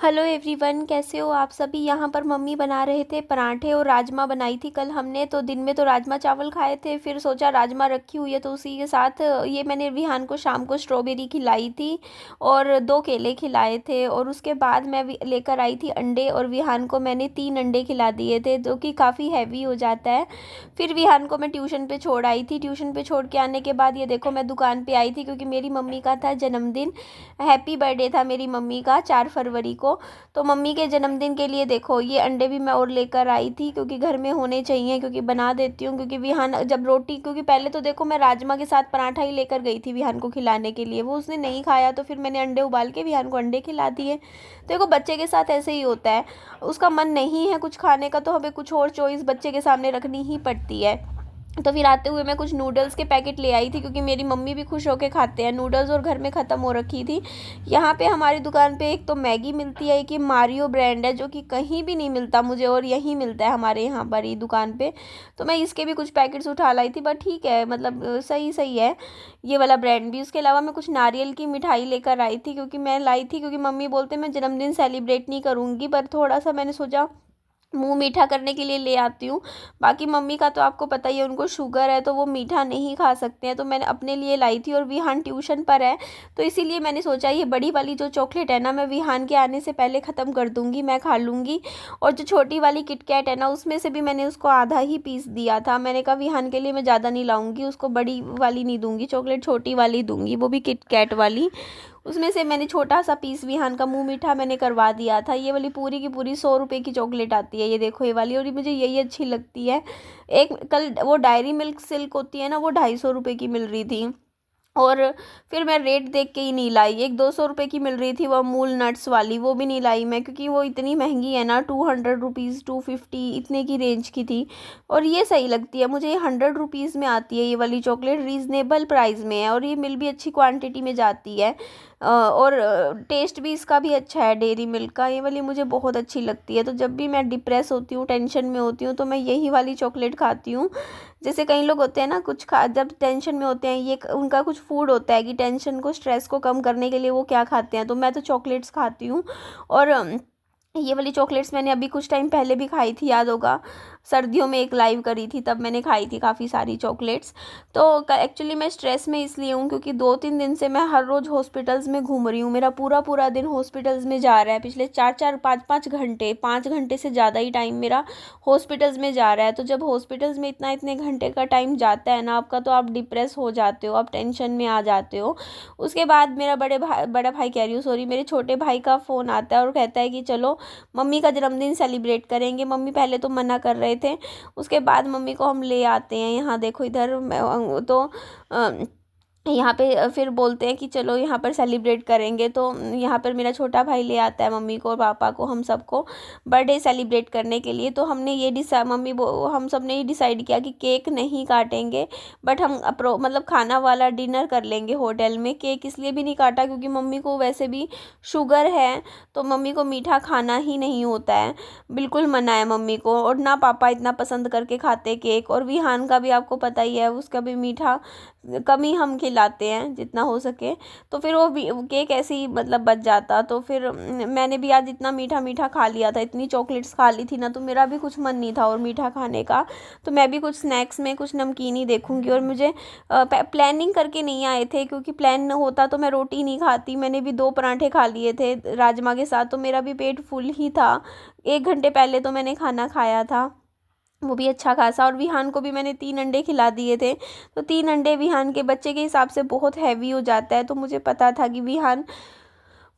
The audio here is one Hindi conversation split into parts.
हेलो एवरीवन, कैसे हो आप सभी। यहाँ पर मम्मी बना रहे थे पराठे और राजमा बनाई थी कल हमने। तो दिन में तो राजमा चावल खाए थे, फिर सोचा राजमा रखी हुई है तो उसी के साथ ये मैंने विहान को शाम को स्ट्रॉबेरी खिलाई थी और 2 केले खिलाए थे। और उसके बाद मैं लेकर आई थी अंडे और विहान को मैंने 3 अंडे खिला दिए थे जो कि काफ़ी हैवी हो जाता है। फिर विहान को मैं ट्यूशन पे छोड़ आई थी। ट्यूशन पे छोड़ के आने के बाद ये देखो मैं दुकान पे आई थी क्योंकि मेरी मम्मी का था जन्मदिन। हैप्पी बर्थडे था मेरी मम्मी का 4 फरवरी को। तो मम्मी के जन्मदिन के लिए देखो ये अंडे भी मैं और लेकर आई थी क्योंकि घर में होने चाहिए, क्योंकि बना देती हूँ। क्योंकि विहान जब रोटी, क्योंकि पहले तो देखो मैं राजमा के साथ पराठा ही लेकर गई थी विहान को खिलाने के लिए, वो उसने नहीं खाया तो फिर मैंने अंडे उबाल के विहान को अंडे खिला दिए। देखो बच्चे के साथ ऐसे ही होता है, उसका मन नहीं है कुछ खाने का तो हमें कुछ और चॉइस बच्चे के सामने रखनी ही पड़ती है। तो फिर आते हुए मैं कुछ नूडल्स के पैकेट ले आई थी क्योंकि मेरी मम्मी भी खुश होके खाते हैं नूडल्स, और घर में ख़त्म हो रखी थी। यहाँ पे हमारी दुकान पे एक तो मैगी मिलती है, एक ये मारियो ब्रांड है जो कि कहीं भी नहीं मिलता मुझे, और यहीं मिलता है हमारे यहाँ पर ही दुकान पे। तो मैं इसके भी कुछ पैकेट्स उठा लाई थी, बट ठीक है मतलब सही सही है ये वाला ब्रांड भी। उसके अलावा मैं कुछ नारियल की मिठाई लेकर आई थी क्योंकि मैं लाई थी क्योंकि मम्मी बोलते मैं जन्मदिन सेलिब्रेट नहीं करूँगी, पर थोड़ा सा मैंने सोचा मुंह मीठा करने के लिए ले आती हूँ। बाकी मम्मी का तो आपको पता ही है, उनको शुगर है तो वो मीठा नहीं खा सकते हैं, तो मैंने अपने लिए लाई थी। और विहान ट्यूशन पर है तो इसीलिए मैंने सोचा ये बड़ी वाली जो चॉकलेट है ना मैं विहान के आने से पहले ख़त्म कर दूँगी, मैं खा लूँगी। और जो छोटी वाली किटकैट है ना उसमें से भी मैंने उसको आधा ही पीस दिया था। मैंने कहा विहान के लिए मैं ज़्यादा नहीं लाऊंगी, उसको बड़ी वाली नहीं दूंगी चॉकलेट, छोटी वाली दूंगी, वो भी किटकैट वाली। उसमें से मैंने छोटा सा पीस विहान का मुंह मीठा मैंने करवा दिया था। ये वाली पूरी की पूरी 100 रुपये की चॉकलेट आती है, ये देखो ये वाली, और ये मुझे यही अच्छी लगती है। एक कल वो डायरी मिल्क सिल्क होती है ना, वो 250 रुपये की मिल रही थी। और फिर मैं रेट देख के ही नहीं लाई। एक 200 रुपये की मिल रही थी वो अमूल नट्स वाली, वो भी नहीं लाई मैं क्योंकि वो इतनी महंगी है ना, 200 रुपीज़ 250 इतने की रेंज की थी। और ये सही लगती है मुझे, ये 100 रुपीज़ में आती है ये वाली चॉकलेट, रीज़नेबल प्राइस में है और ये मिल भी अच्छी क्वांटिटी में जाती है। और टेस्ट भी इसका भी अच्छा है डेयरी मिल्क का। ये वाली मुझे बहुत अच्छी लगती है। तो जब भी मैं डिप्रेस होती हूँ, टेंशन में होती हूँ, तो मैं यही वाली चॉकलेट खाती हूँ। जैसे कई लोग होते हैं ना कुछ खा जब टेंशन में होते हैं, ये उनका कुछ फूड होता है कि टेंशन को स्ट्रेस को कम करने के लिए वो क्या खाते हैं, तो मैं तो चॉकलेट्स खाती हूँ। और ये वाली चॉकलेट्स मैंने अभी कुछ टाइम पहले भी खाई थी, याद होगा सर्दियों में एक लाइव करी थी तब मैंने खाई थी काफ़ी सारी चॉकलेट्स। तो एक्चुअली मैं स्ट्रेस में इसलिए हूँ क्योंकि 2-3 दिन से मैं हर रोज़ हॉस्पिटल्स में घूम रही हूँ। मेरा पूरा पूरा दिन हॉस्पिटल्स में जा रहा है, पिछले 4-4 5-5 घंटे, 5 घंटे से ज़्यादा ही टाइम मेरा हॉस्पिटल्स में जा रहा है। तो जब हॉस्पिटल्स में इतने घंटे का टाइम जाता है ना आपका, तो आप डिप्रेस हो जाते हो, आप टेंशन में आ जाते हो। उसके बाद मेरा बड़ा भाई कह रही हूँ सॉरी, मेरे छोटे भाई का फ़ोन आता है और कहता है कि चलो मम्मी का जन्मदिन सेलिब्रेट करेंगे। मम्मी पहले तो मना कर रहे थे, उसके बाद मम्मी को हम ले आते हैं यहाँ, देखो इधर तो यहाँ पे फिर बोलते हैं कि चलो यहाँ पर सेलिब्रेट करेंगे। तो यहाँ पर मेरा छोटा भाई ले आता है मम्मी को और पापा को, हम सबको बर्थडे सेलिब्रेट करने के लिए। तो हमने ये हम सब ने ये डिसाइड किया कि केक नहीं काटेंगे, बट हम मतलब खाना वाला डिनर कर लेंगे होटल में। केक इसलिए भी नहीं काटा क्योंकि मम्मी को वैसे भी शुगर है, तो मम्मी को मीठा खाना ही नहीं होता है, बिल्कुल मना है मम्मी को। और ना पापा इतना पसंद करके खाते केक, और विहान का भी आपको पता ही है उसका भी मीठा कम ही हम खिलाते हैं जितना हो सके। तो फिर वो केक ऐसे ही मतलब बच जाता। तो फिर मैंने भी आज इतना मीठा मीठा खा लिया था, इतनी चॉकलेट्स खा ली थी ना, तो मेरा भी कुछ मन नहीं था और मीठा खाने का। तो मैं भी कुछ स्नैक्स में कुछ नमकीन ही देखूंगी। और मुझे प्लानिंग करके नहीं आए थे, क्योंकि प्लान होता तो मैं रोटी नहीं खाती। मैंने भी 2 पराठे खा लिए थे राजमा के साथ, तो मेरा भी पेट फुल ही था। 1 घंटे पहले तो मैंने खाना खाया था, वो भी अच्छा खासा। और विहान को भी मैंने 3 अंडे खिला दिए थे। तो 3 अंडे विहान के बच्चे के हिसाब से बहुत हैवी हो जाता है, तो मुझे पता था कि विहान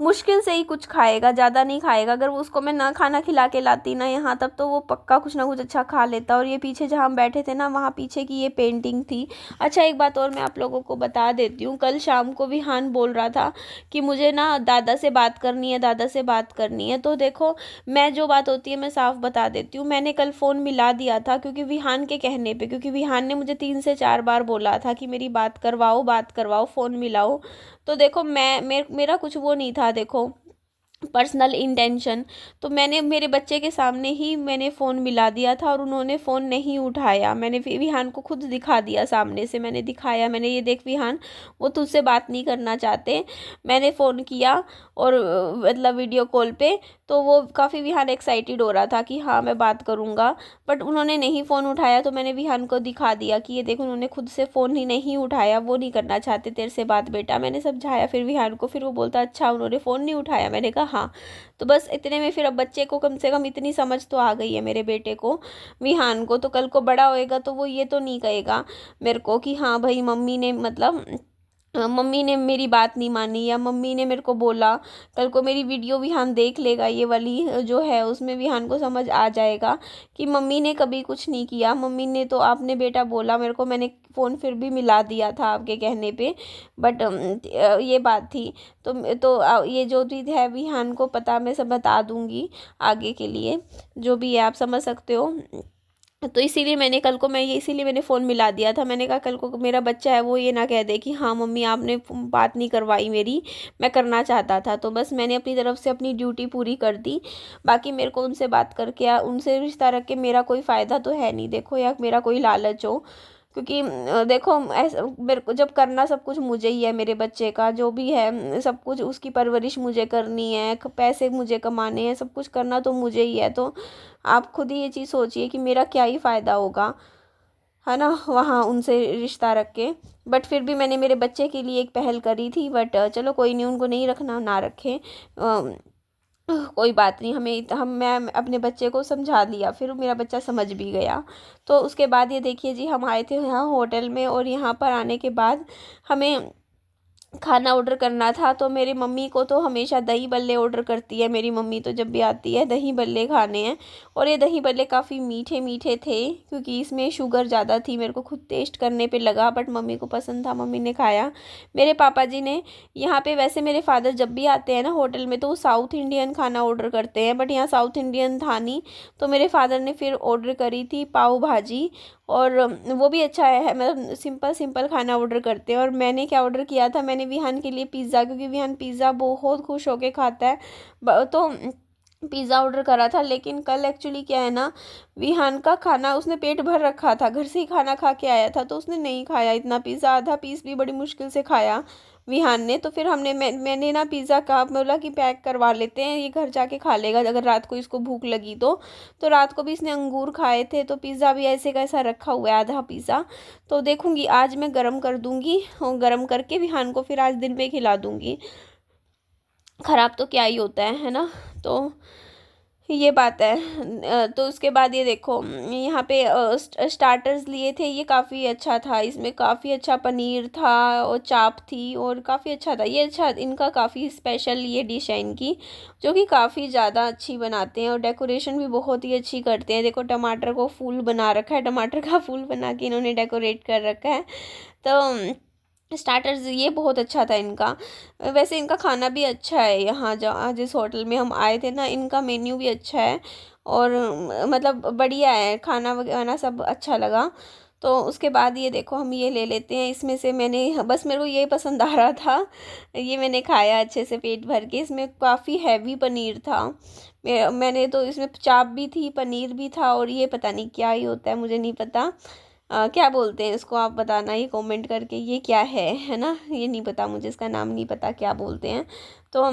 मुश्किल से ही कुछ खाएगा, ज़्यादा नहीं खाएगा। अगर वो उसको मैं ना खाना खिला के लाती ना यहाँ तब, तो वो पक्का कुछ ना कुछ अच्छा खा लेता। और ये पीछे जहाँ हम बैठे थे ना, वहाँ पीछे की ये पेंटिंग थी। अच्छा एक बात और मैं आप लोगों को बता देती हूँ, कल शाम को विहान बोल रहा था कि मुझे ना दादा से बात करनी है, दादा से बात करनी है। तो देखो मैं जो बात होती है मैं साफ बता देती हूँ, मैंने कल फ़ोन मिला दिया था क्योंकि विहान के कहने पर, क्योंकि विहान ने मुझे 3 से 4 बार बोला था कि मेरी बात करवाओ फ़ोन मिलाओ। तो देखो मेरा कुछ वो नहीं था। देखो पर्सनल इंटेंशन। तो मैंने मेरे बच्चे के सामने ही मैंने फ़ोन मिला दिया था और उन्होंने फ़ोन नहीं उठाया। मैंने विहान को खुद दिखा दिया, सामने से मैंने दिखाया, मैंने ये देख विहान, वो तुझसे बात नहीं करना चाहते। मैंने फ़ोन किया और मतलब वीडियो कॉल पे, तो वो काफ़ी विहान एक्साइटेड हो रहा था कि हाँ मैं बात करूँगा, बट उन्होंने नहीं फ़ोन उठाया। तो मैंने विहान को दिखा दिया कि ये देखो उन्होंने खुद से फ़ोन ही नहीं उठाया, वो नहीं करना चाहते तेरे से बात बेटा। मैंने समझाया फिर विहान को, फिर वो बोलता अच्छा उन्होंने फ़ोन नहीं उठाया। मैंने कहा हाँ। तो बस इतने में फिर अब बच्चे को कम से कम इतनी समझ तो आ गई है, मेरे बेटे को, विहान को। तो कल को बड़ा होएगा तो वो ये तो नहीं कहेगा मेरे को कि हाँ भाई मम्मी ने मतलब मम्मी ने मेरी बात नहीं मानी, या मम्मी ने मेरे को बोला। कल को मेरी वीडियो विहान देख लेगा ये वाली जो है, उसमें विहान को समझ आ जाएगा कि मम्मी ने कभी कुछ नहीं किया, मम्मी ने तो, आपने बेटा बोला मेरे को, मैंने फ़ोन फिर भी मिला दिया था आपके कहने पे, बट ये बात थी। ये जो चीज़ है विहान को पता, मैं सब बता दूंगी आगे के लिए, जो भी है आप समझ सकते हो। तो इसीलिए मैंने कल को, मैं ये इसीलिए मैंने फ़ोन मिला दिया था। मैंने कहा कल को मेरा बच्चा है वो ये ना कह दे कि हाँ मम्मी आपने बात नहीं करवाई मेरी, मैं करना चाहता था। तो बस मैंने अपनी तरफ से अपनी ड्यूटी पूरी कर दी। बाकी मेरे को उनसे बात करके या उनसे रिश्ता रख के मेरा कोई फ़ायदा तो है नहीं, देखो, या मेरा कोई लालच हो। क्योंकि देखो ऐसा मेरे को जब करना सब कुछ मुझे ही है, मेरे बच्चे का जो भी है सब कुछ, उसकी परवरिश मुझे करनी है, पैसे मुझे कमाने हैं, सब कुछ करना तो मुझे ही है। तो आप खुद ही ये चीज़ सोचिए कि मेरा क्या ही फ़ायदा होगा, है ना, वहाँ उनसे रिश्ता रख के। बट फिर भी मैंने मेरे बच्चे के लिए एक पहल करी थी। बट चलो कोई नहीं, उनको नहीं रखना ना रखें, कोई बात नहीं। मैं अपने बच्चे को समझा लिया, फिर मेरा बच्चा समझ भी गया। तो उसके बाद ये देखिए जी, हम आए थे यहाँ होटल में, और यहाँ पर आने के बाद हमें खाना ऑर्डर करना था। तो मेरी मम्मी को तो हमेशा दही बल्ले ऑर्डर करती है मेरी मम्मी, तो जब भी आती है दही बल्ले खाने हैं। और ये दही बल्ले काफ़ी मीठे मीठे थे, क्योंकि इसमें शुगर ज़्यादा थी। मेरे को खुद टेस्ट करने पे लगा, बट मम्मी को पसंद था, मम्मी ने खाया। मेरे पापा जी ने यहाँ पे, वैसे मेरे फादर जब भी आते हैं ना होटल में, तो वो साउथ इंडियन खाना ऑर्डर करते हैं, बट यहाँ साउथ इंडियन था नहीं। तो मेरे फादर ने फिर ऑर्डर करी थी पाव भाजी, और वो भी अच्छा है, मतलब सिंपल सिंपल खाना ऑर्डर करते हैं। और मैंने क्या ऑर्डर किया था, मैंने विहान के लिए पिज़्ज़ा, क्योंकि विहान पिज़्ज़ा बहुत खुश होके खाता है। तो पिज़्ज़ा ऑर्डर करा था। लेकिन कल एक्चुअली क्या है ना, विहान का खाना उसने पेट भर रखा था, घर से ही खाना खा के आया था, तो उसने नहीं खाया इतना पिज़्ज़ा, आधा पीस भी बड़ी मुश्किल से खाया विहान ने। तो फिर मैंने ना पिज़्ज़ा का बोला कि पैक करवा लेते हैं, ये घर जाके खा लेगा अगर रात को इसको भूख लगी तो रात को भी इसने अंगूर खाए थे, तो पिज़्ज़ा भी ऐसे कैसा रखा हुआ है आधा पिज़्ज़ा। तो देखूंगी आज मैं गर्म कर दूंगी, और गर्म करके विहान को फिर आज दिन में खिला दूंगी, ख़राब तो क्या ही होता है ना। तो ये बात है। तो उसके बाद ये देखो, यहाँ पे स्टार्टर्स लिए थे, ये काफ़ी अच्छा था, इसमें काफ़ी अच्छा पनीर था और चाप थी, और काफ़ी अच्छा था ये। अच्छा, इनका काफ़ी स्पेशल ये डिश है इनकी, जो कि काफ़ी ज़्यादा अच्छी बनाते हैं, और डेकोरेशन भी बहुत ही अच्छी करते हैं। देखो टमाटर को फूल बना रखा है, टमाटर का फूल बना के इन्होंने डेकोरेट कर रखा है। तो स्टार्टर्स ये बहुत अच्छा था इनका। वैसे इनका खाना भी अच्छा है, यहाँ जहाँ जिस होटल में हम आए थे ना, इनका मेन्यू भी अच्छा है, और मतलब बढ़िया है, खाना वगैरह सब अच्छा लगा। तो उसके बाद ये देखो, हम ये ले लेते हैं, इसमें से मैंने, बस मेरे को ये पसंद आ रहा था, ये मैंने खाया अच्छे से पेट भर के। इसमें काफ़ी हैवी पनीर था, मैंने तो, इसमें चाप भी थी, पनीर भी था, और ये पता नहीं क्या ही होता है, मुझे नहीं पता क्या बोलते हैं इसको, आप बताना ये कमेंट करके, ये क्या है ना, ये नहीं पता मुझे, इसका नाम नहीं पता क्या बोलते हैं। तो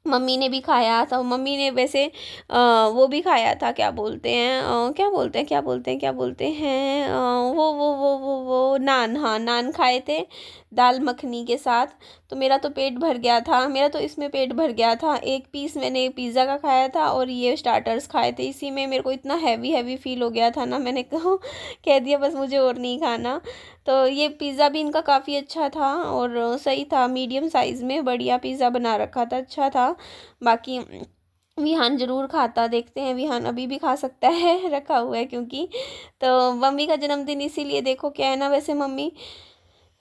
मम्मी ने भी खाया था, मम्मी ने वैसे वो भी खाया था, क्या बोलते हैं, क्या बोलते हैं, वो नान, हाँ नान खाए थे दाल मखनी के साथ। तो मेरा तो पेट भर गया था, मेरा तो इसमें पेट भर गया था। एक पीस मैंने पिज़्ज़ा का खाया था, और ये स्टार्टर्स खाए थे, इसी में मेरे को इतना हैवी हैवी फील हो गया था ना, मैंने कह दिया बस मुझे और नहीं खाना। तो ये पिज़्ज़ा भी इनका काफ़ी अच्छा था, और सही था, मीडियम साइज़ में बढ़िया पिज़्ज़ा बना रखा था, अच्छा था। बाकी विहान ज़रूर खाता, देखते हैं, विहान अभी भी खा सकता है रखा हुआ है क्योंकि। तो मम्मी का जन्मदिन इसीलिए, देखो क्या है ना, वैसे मम्मी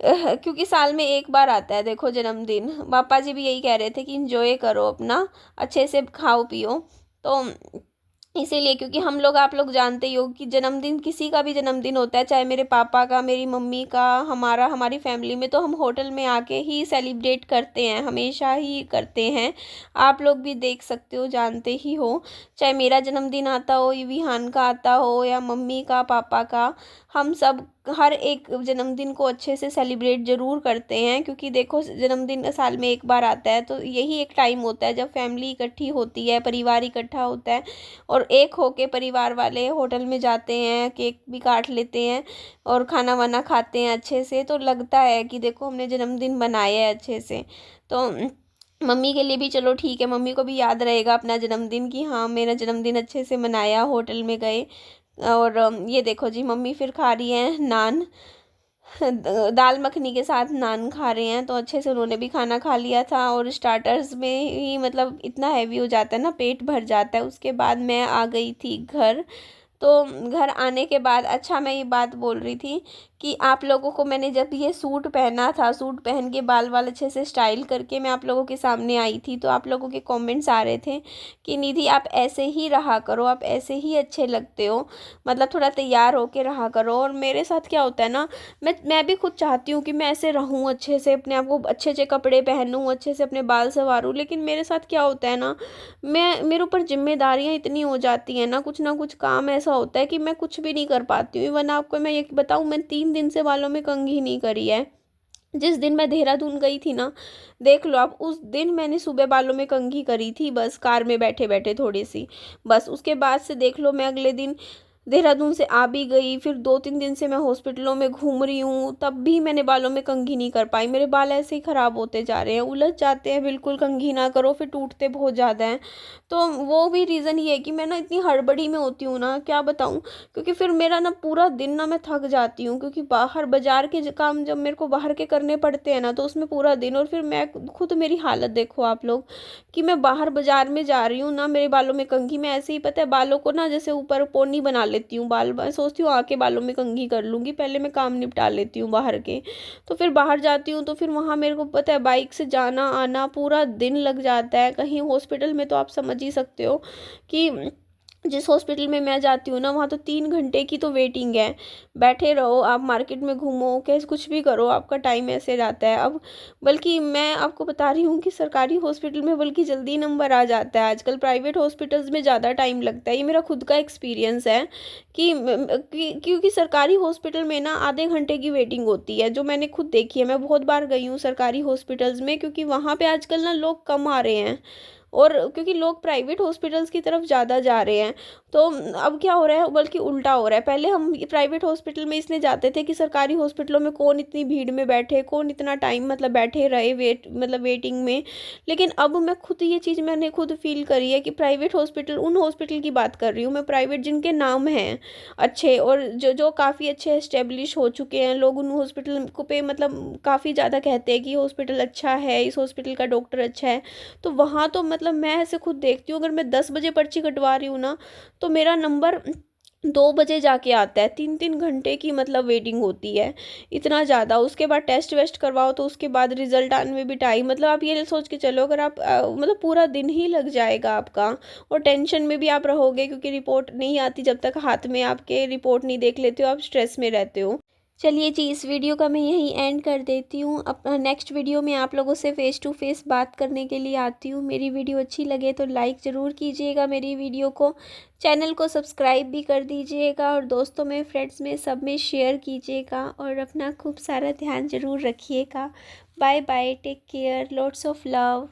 क्योंकि साल में एक बार आता है देखो जन्मदिन, पापा जी भी यही कह रहे थे कि इंजॉय करो अपना, अच्छे से खाओ पियो। तो इसीलिए, क्योंकि हम लोग, आप लोग जानते ही हो कि जन्मदिन, किसी का भी जन्मदिन होता है, चाहे मेरे पापा का, मेरी मम्मी का, हमारा, हमारी फैमिली में, तो हम होटल में आके ही सेलिब्रेट करते हैं, हमेशा ही करते हैं। आप लोग भी देख सकते हो, जानते ही हो, चाहे मेरा जन्मदिन आता हो, या विहान का आता हो, या मम्मी का, पापा का, हम सब हर एक जन्मदिन को अच्छे से सेलिब्रेट ज़रूर करते हैं। क्योंकि देखो, जन्मदिन साल में एक बार आता है, तो यही एक टाइम होता है जब फैमिली इकट्ठी होती है, परिवार इकट्ठा होता है, और एक होके परिवार वाले होटल में जाते हैं, केक भी काट लेते हैं और खाना वाना खाते हैं अच्छे से, तो लगता है कि देखो हमने जन्मदिन मनाया है अच्छे से। तो मम्मी के लिए भी चलो ठीक है, मम्मी को भी याद रहेगा अपना जन्मदिन कि हाँ, मेरा जन्मदिन अच्छे से मनाया, होटल में गए। और ये देखो जी, मम्मी फिर खा रही हैं नान, दाल मखनी के साथ नान खा रहे हैं, तो अच्छे से उन्होंने भी खाना खा लिया था। और स्टार्टर्स में ही मतलब इतना हैवी हो जाता है ना, पेट भर जाता है। उसके बाद मैं आ गई थी घर। तो घर आने के बाद, अच्छा मैं ये बात बोल रही थी कि आप लोगों को, मैंने जब ये सूट पहना था, सूट पहन के बाल वाल अच्छे से स्टाइल करके मैं आप लोगों के सामने आई थी, तो आप लोगों के कमेंट्स आ रहे थे कि निधि आप ऐसे ही रहा करो, आप ऐसे ही अच्छे लगते हो, मतलब थोड़ा तैयार होके रहा करो। और मेरे साथ क्या होता है ना, मैं भी खुद चाहती हूँ कि मैं ऐसे रहूँ, अच्छे से अपने आप को अच्छे अच्छे कपड़े पहनूँ, अच्छे से अपने बाल संवारूँ, लेकिन मेरे साथ क्या होता है ना, मेरे ऊपर जिम्मेदारियाँ इतनी हो जाती हैं ना कुछ काम ऐसा होता है कि मैं कुछ भी नहीं कर पाती हूँ। इवन आपको मैं ये बताऊँ, मैं 3 दिन से बालों में कंघी नहीं करी है। जिस दिन मैं देहरादून गई थी ना, देख लो आप, उस दिन मैंने सुबह बालों में कंघी करी थी, बस कार में बैठे बैठे थोड़ी सी, बस उसके बाद से देख लो मैं अगले दिन देहरादून से आ भी गई, फिर 2-3 दिन से मैं हॉस्पिटलों में घूम रही हूँ, तब भी मैंने बालों में कंघी नहीं कर पाई। मेरे बाल ऐसे ही ख़राब होते जा रहे हैं, उलझ जाते हैं बिल्कुल, कंघी ना करो फिर टूटते बहुत ज़्यादा हैं। तो वो भी रीज़न ये है कि मैं ना इतनी हड़बड़ी में होती हूँ ना, क्या बताऊँ, क्योंकि फिर मेरा ना पूरा दिन ना मैं थक जाती हूँ, क्योंकि बाहर बाजार के काम जब मेरे को बाहर के करने पड़ते हैं ना, तो उसमें पूरा दिन, और फिर मैं खुद, मेरी हालत देखो आप लोग, कि मैं बाहर बाजार में जा रही हूँ ना, मेरे बालों में कंघी, मैं ऐसे ही पता है बालों को ना जैसे ऊपर पोनी बना लेती हूँ, बाल मैं सोचती हूँ आके बालों में कंघी कर लूँगी, पहले मैं काम निपटा लेती हूँ बाहर के। तो फिर बाहर जाती हूँ, तो फिर वहाँ मेरे को पता है बाइक से जाना आना पूरा दिन लग जाता है। कहीं हॉस्पिटल में तो आप समझ ही सकते हो कि जिस हॉस्पिटल में मैं जाती हूँ ना, वहाँ तो 3 घंटे की तो वेटिंग है। बैठे रहो आप, मार्केट में घूमो, कैसे कुछ भी करो, आपका टाइम ऐसे जाता है। अब बल्कि मैं आपको बता रही हूँ कि सरकारी हॉस्पिटल में बल्कि जल्दी नंबर आ जाता है आजकल, प्राइवेट हॉस्पिटल्स में ज़्यादा टाइम लगता है। ये मेरा खुद का एक्सपीरियंस है क्योंकि सरकारी हॉस्पिटल में ना आधे घंटे की वेटिंग होती है, जो मैंने खुद देखी है। मैं बहुत बार गई हूँ सरकारी हॉस्पिटल्स में, क्योंकि वहाँ पे आजकल ना लोग कम आ रहे हैं, और क्योंकि लोग प्राइवेट हॉस्पिटल्स की तरफ ज़्यादा जा रहे हैं। तो अब क्या हो रहा है, बल्कि उल्टा हो रहा है। पहले हम प्राइवेट हॉस्पिटल में इसलिए जाते थे कि सरकारी हॉस्पिटलों में कौन इतनी भीड़ में बैठे, कौन इतना टाइम मतलब बैठे रहे वेटिंग में। लेकिन अब मैं खुद, ये चीज़ मैंने खुद फील करी है कि प्राइवेट हॉस्पिटल, उन हॉस्पिटल की बात कर रही हूँ मैं, प्राइवेट जिनके नाम हैं अच्छे, और जो जो काफ़ी अच्छे इस्टेब्लिश हो चुके हैं, लोग उन हॉस्पिटल को पे मतलब काफ़ी ज़्यादा कहते हैं कि हॉस्पिटल अच्छा है, इस हॉस्पिटल का डॉक्टर अच्छा है। तो वहाँ तो मतलब मैं ऐसे खुद देखती हूँ, अगर मैं 10 बजे पर्ची कटवा रही हूँ ना, तो मेरा नंबर 2 बजे जाके आता है। 3-3 घंटे की मतलब वेटिंग होती है, इतना ज़्यादा। उसके बाद टेस्ट वेस्ट करवाओ, तो उसके बाद रिजल्ट आने में भी टाइम, मतलब आप ये सोच के चलो, अगर आप मतलब पूरा दिन ही लग जाएगा आपका। और टेंशन में भी आप रहोगे, क्योंकि रिपोर्ट नहीं आती जब तक हाथ में आपके, रिपोर्ट नहीं देख लेते हो, आप स्ट्रेस में रहते हो। चलिए जी, इस वीडियो का मैं यहीं एंड कर देती हूँ। अपना नेक्स्ट वीडियो में आप लोगों से फ़ेस टू फेस बात करने के लिए आती हूँ। मेरी वीडियो अच्छी लगे तो लाइक ज़रूर कीजिएगा मेरी वीडियो को, चैनल को सब्सक्राइब भी कर दीजिएगा, और दोस्तों में, फ्रेंड्स में, सब में शेयर कीजिएगा, और अपना खूब सारा ध्यान ज़रूर रखिएगा। Bye bye, take care, lots of love.